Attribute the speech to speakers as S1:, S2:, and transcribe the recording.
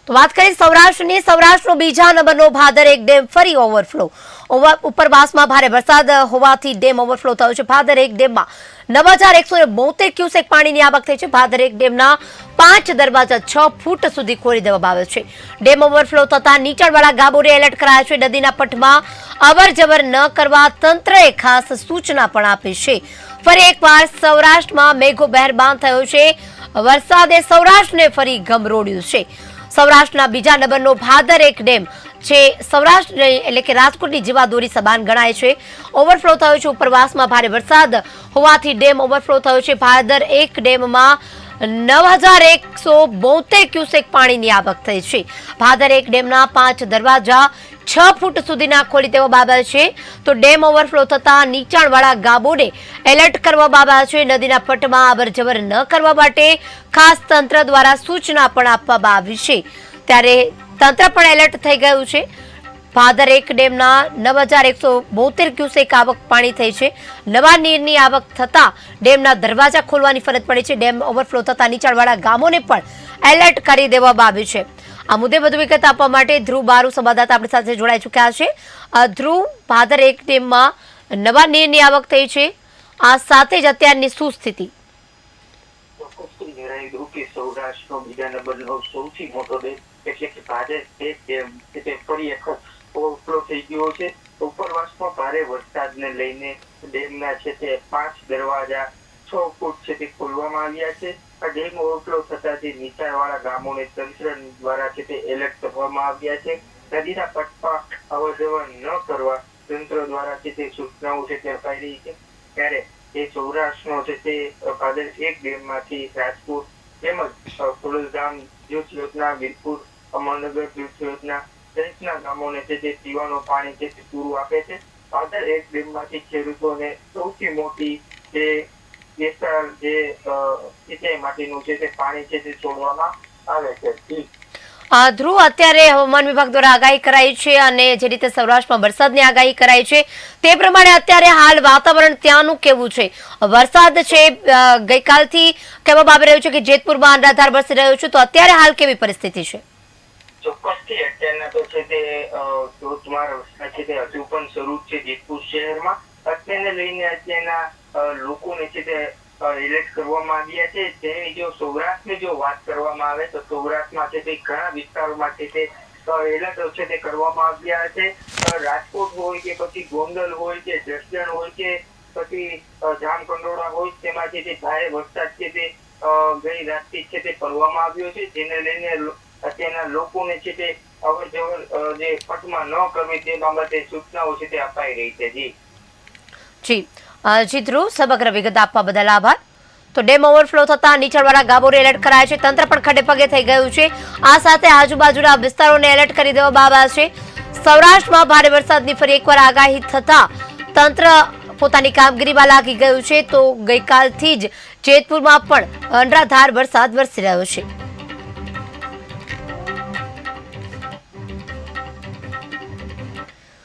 S1: તો વાત કરીએ સૌરાષ્ટ્રની સૌરાષ્ટ્રનો બીજા નંબરનો ભાદર એક ડેમ ફરી ઓવરફ્લો ઉપરવાસમાં ભારે વરસાદ હોવાથી ડેમ ઓવરફ્લો થયો છે। ભાદર એક ડેમમાં 9172 ક્યુસેક પાણીની આવક થઈ છે। ભાદર એક ડેમના 5 દરવાજા 6 ફૂટ સુધી ખોલી દેવામાં આવ્યા છે। ડેમ ઓવરફ્લો થતા નીચાણવાળા ગામોને એલર્ટ કરાયા છે। નદીના પટમાં અવરજવર ન કરવા તંત્રએ ખાસ સૂચના પણ આપી છે। ફરી એકવાર સૌરાષ્ટ્રમાં મેઘો મહેરબાન થયો છે। વરસાદે સૌરાષ્ટ્રને ફરી ગમરોડ્યું છે। સૌરાષ્ટ્રના બીજા નંબરનો ભાદર એક ડેમ છે સૌરાષ્ટ્ર એટલે કે રાજકોટની જીવાદોરી સમાન ગણાય છે। ઓવરફ્લો થયો છે। ઉપરવાસમાં ભારે વરસાદ હોવાથી ડેમ ઓવરફ્લો થયો છે। ભાદર એક ડેમમાં 9172 ક્યુસેક પાણીની આવક થઈ છે। ભાદર એક ડેમના 5 દરવાજા 6 ફૂટ સુધીના ખોલી દેવામાં આવ્યા છે। તો ડેમ ઓવરફ્લો થતા નીચાણવાળા ગામોને એલર્ટ કરવામાં આવ્યા છે। નદીના પટમાં અવરજવર ન કરવા માટે ખાસ તંત્ર દ્વારા સૂચના પણ આપવામાં આવી છે। ત્યારે તંત્ર પણ એલર્ટ થઈ ગયું છે। ભાદર એક ડેમના 9172 ક્યુસેક આવક પાણી થઈ છે। નવા નીરની આવક થતા ડેમના દરવાજા ખોલવાની ફરજ પડી છે। ડેમ ઓવરફ્લો થતા નીચાણવાળા ગામોને પણ એલર્ટ કરી દેવામાં આવ્યું છે। આ મુદ્દે વધુ વિગત આપવા માટે ધ્રુવ બારુ સંવાદદાતા આપણી સાથે જોડાઈ ચૂક્યા છે। ધ્રુવ, ભાદર એક ડેમમાં નવા નીરની આવક થઈ છે, આ સાથે જ અત્યારની શું સ્થિતિ?
S2: સૌરાષ્ટ્રનો બીજા નંબરનો સૌથી મોટો ડેમ એટલે કે ભાદર એક ડેમ તે ફરી એક ઓવરફ્લો થઈ ગયો છે। ઉપરવાસમાં ભારે વરસાદને લઈને ડેમના છે તે 5 દરવાજા 6 ફૂટ છે તે ખોલવામાં આવ્યા છે। આ ડેમ ઓવરફ્લો થતાથી નીચાણવાળા ગામોને તંત્ર દ્વારા છે તે એલર્ટ કરવામાં આવ્યા છે। નદીના પટમાં અવરજવર ન કરવા તંત્ર દ્વારા છે તે સૂચનાઓ છે તે અપાઈ રહી છે। ત્યારે એ સૌરાષ્ટ્રનો છે તે ભાદર એક ડેમમાંથી રાજકોટ તેમજ કુલગામ જૂથ યોજના, વીરપુર, અમરનગર જૂથ યોજના સહિતના ગામોને છે તે પીવાનું પાણી છે તે પૂરું આપે છે। ભાદર એક ડેમમાંથી ખેડૂતોને સૌથી મોટી જે વિસ્તાર જે સિંચાઈ માટેનું છે તે પાણી છે તે છોડવામાં આવે છે।
S1: ધ્રુવ, અત્યારે હવામાન વિભાગ દ્વારા આગાહી કરાઈ છે અને જે રીતે સૌરાષ્ટ્રમાં વરસાદની આગાહી કરાઈ છે તે પ્રમાણે અત્યારે હાલ વાતાવરણ ત્યાંનું કેવું છે? વરસાદ છે ગઈકાલથી કહેવામાં આવી રહ્યું છે કે જેતપુરમાં અનરાધાર વરસી રહ્યો છે, તો અત્યારે હાલ કેવી પરિસ્થિતિ છે?
S2: ચોક્કસથી અત્યારના તો છે તે ધોધમાર વરસાદ છે તે હજુ પણ શરૂ છે જેતપુર શહેરમાં। અત્યારને લઈને અત્યારના લોકોને છે તે એલર્ટ કરવામાં આવ્યા છે। તેની જો સૌરાષ્ટ્રની જો વાત કરવામાં આવે તો સૌરાષ્ટ્રમાં છે તે ઘણા વિસ્તારોમાં છે તે એલર્ટ છે તે કરવામાં આવ્યા છે। રાજકોટ હોય કે પછી ગોંડલ હોય કે જસદણ હોય કે પછી જામકંડોળા હોય તેમાંથી તે ભારે વરસાદ છે તે ગઈ રાતથી છે તે પડવામાં આવ્યો છે, જેને લઈને અત્યારના લોકોને છે તે અવર જવર જે પટમાં ન કરવી તે બાબતે સૂચનાઓ છે તે અપાઈ રહી છે।
S1: જી ધ્રુવ, સમગ્ર વિગત આપવા બદલ આભાર। તો ડેમ ઓવરફ્લો થતા નીચાણવાળા ગામોને એલર્ટ કરાયા છે, તંત્ર પણ ખડે પગે થઈ ગયું છે। આ સાથે આજુબાજુના વિસ્તારોને એલર્ટ કરી દેવામાં આવ્યા છે। સૌરાષ્ટ્રમાં ભારે વરસાદની ફરી એકવાર આગાહી થતા તંત્ર પોતાની કામગીરીમાં લાગી ગયું છે। તો ગઈકાલથી જ જેતપુરમાં પણ અનરાધાર વરસાદ વરસી રહ્યો છે।